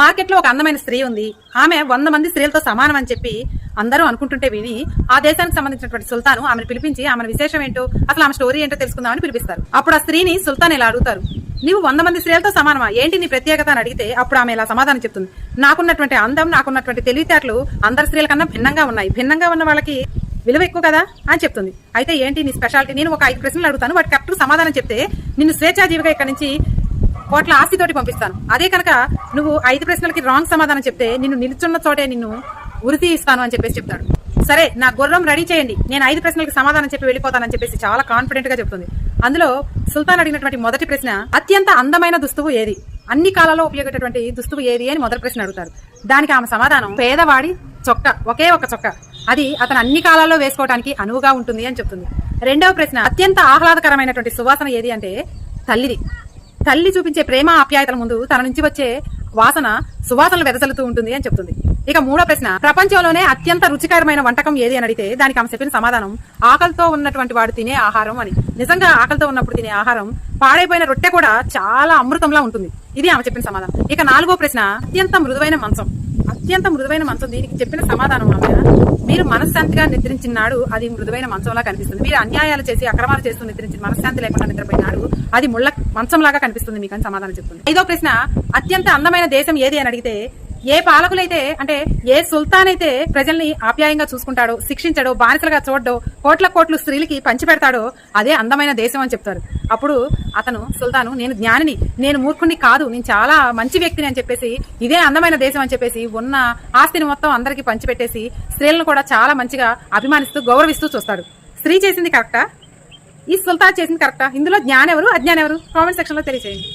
మార్కెట్లో ఒక అందమైన స్త్రీ ఉంది. ఆమె 100 మంది స్త్రీలతో సమానం అని చెప్పి అందరూ అనుకుంటుంటే విని ఆ దేశానికి సంబంధించినటువంటి సుల్తాను ఆమెను పిలిపించి ఆమె విశేషం ఏంటో, అసలు ఆమె స్టోరీ ఏంటో తెలుసుకుందామని పిలిపిస్తారు. అప్పుడు ఆ స్త్రీని సుల్తాన్ ఇలా అడుగుతారు, నీవు 100 మంది స్త్రీలతో సమానమా, ఏంటి నీ ప్రత్యేకత అని అడిగితే అప్పుడు ఆమె ఇలా సమాధానం చెప్తుంది, నాకున్నటువంటి అందం, నాకున్నటువంటి తెలివితేటలు అందరి స్త్రీల కన్నా భిన్నంగా ఉన్నాయి. భిన్నంగా ఉన్న వాళ్ళకి విలువ ఎక్కువ కదా అని చెప్తుంది. అయితే ఏంటి నీ స్పెషాలిటీ? నేను ఒక 5 ప్రశ్నలు అడుగుతాను, వాటి కరెక్ట్ సమాధానం చెప్తే నిన్ను స్వేచ్ఛాజీవిగా ఇక్కడ నుంచి కోట్ల ఆస్తితోటి పంపిస్తాను. అదే కనుక నువ్వు 5 ప్రశ్నలకి రాంగ్ సమాధానం చెప్తే నిన్ను నిల్చున్న చోటే నిన్ను ఉరితి ఇస్తాను అని చెప్పేసి చెప్తాడు. సరే, నా గుర్రం రెడీ చేయండి, నేను 5 ప్రశ్నలకు సమాధానం చెప్పి వెళ్ళిపోతానని చెప్పేసి చాలా కాన్ఫిడెంట్ గా చెప్తుంది. అందులో సుల్తాన్ అడిగినటువంటి మొదటి ప్రశ్న, అత్యంత అందమైన దుస్తువు ఏది, అన్ని కాలాల్లో ఉపయోగపడేటువంటి దుస్తువు ఏది అని మొదటి ప్రశ్న అడుగుతారు. దానికి ఆమె సమాధానం, పేదవాడి చొక్కా, ఒకే ఒక చొక్కా, అది అతను అన్ని కాలాల్లో వేసుకోవడానికి అనువుగా ఉంటుంది అని చెప్తుంది. రెండవ ప్రశ్న, అత్యంత ఆహ్లాదకరమైనటువంటి సువాసన ఏది అంటే తల్లిది. తల్లి చూపించే ప్రేమ ఆప్యాయతల ముందు తన నుంచి వచ్చే వాసన సువాసనలు వెదజల్లుతూ ఉంటుంది అని చెప్తుంది. ఇక మూడో ప్రశ్న, ప్రపంచంలోనే అత్యంత రుచికరమైన వంటకం ఏది అని అడిగితే దానికి ఆమె చెప్పిన సమాధానం, ఆకలితో ఉన్నటువంటి వాడు తినే ఆహారం అని. నిజంగా ఆకలితో ఉన్నప్పుడు తినే ఆహారం, పాడైపోయిన రొట్టె కూడా చాలా అమృతంలా ఉంటుంది. ఇది ఆమె చెప్పిన సమాధానం. ఇక నాలుగో ప్రశ్న, అత్యంత మృదువైన మంచం. అత్యంత మృదువైన మంచం, దీనికి చెప్పిన సమాధానం ఆమె, మీరు మనశ్శాంతిగా నిద్రించిన నాడు అది మృదువైన మంచంలా కనిపిస్తుంది. మీరు అన్యాయాలు చేసి అక్రమాలు చేస్తూ నిద్రించిన, మనశ్శాంతి లేకుండా నిద్రపోయినాడు అది ముళ్ళ మంచంలాగా కనిపిస్తుంది మీకు అని సమాధానం చెప్తుంది. ఐదో ప్రశ్న, అత్యంత అందమైన దేశం ఏది అని అడిగితే ఏ పాలకులైతే, అంటే ఏ సుల్తాన్ అయితే ప్రజల్ని ఆప్యాయంగా చూసుకుంటాడో, శిక్షించడో, బానిసలుగా చూడడో, కోట్ల కోట్లు స్త్రీలకి పంచి పెడతాడో అదే అందమైన దేశం అని చెప్తారు. అప్పుడు అతను సుల్తాను, నేను జ్ఞానిని, నేను మూర్ఖుని కాదు, నేను చాలా మంచి వ్యక్తిని అని చెప్పేసి ఇదే అందమైన దేశం అని చెప్పేసి ఉన్న ఆస్తిని మొత్తం అందరికీ పంచిపెట్టేసి స్త్రీలను కూడా చాలా మంచిగా అభిమానిస్తూ గౌరవిస్తూ చూస్తాడు. స్త్రీ చేసింది కరెక్టా, ఈ సుల్తాన్ చేసింది కరెక్టా? ఇందులో జ్ఞానం ఎవరు, అజ్ఞానం ఎవరు? కామెంట్ సెక్షన్ లో తెలియజేయండి.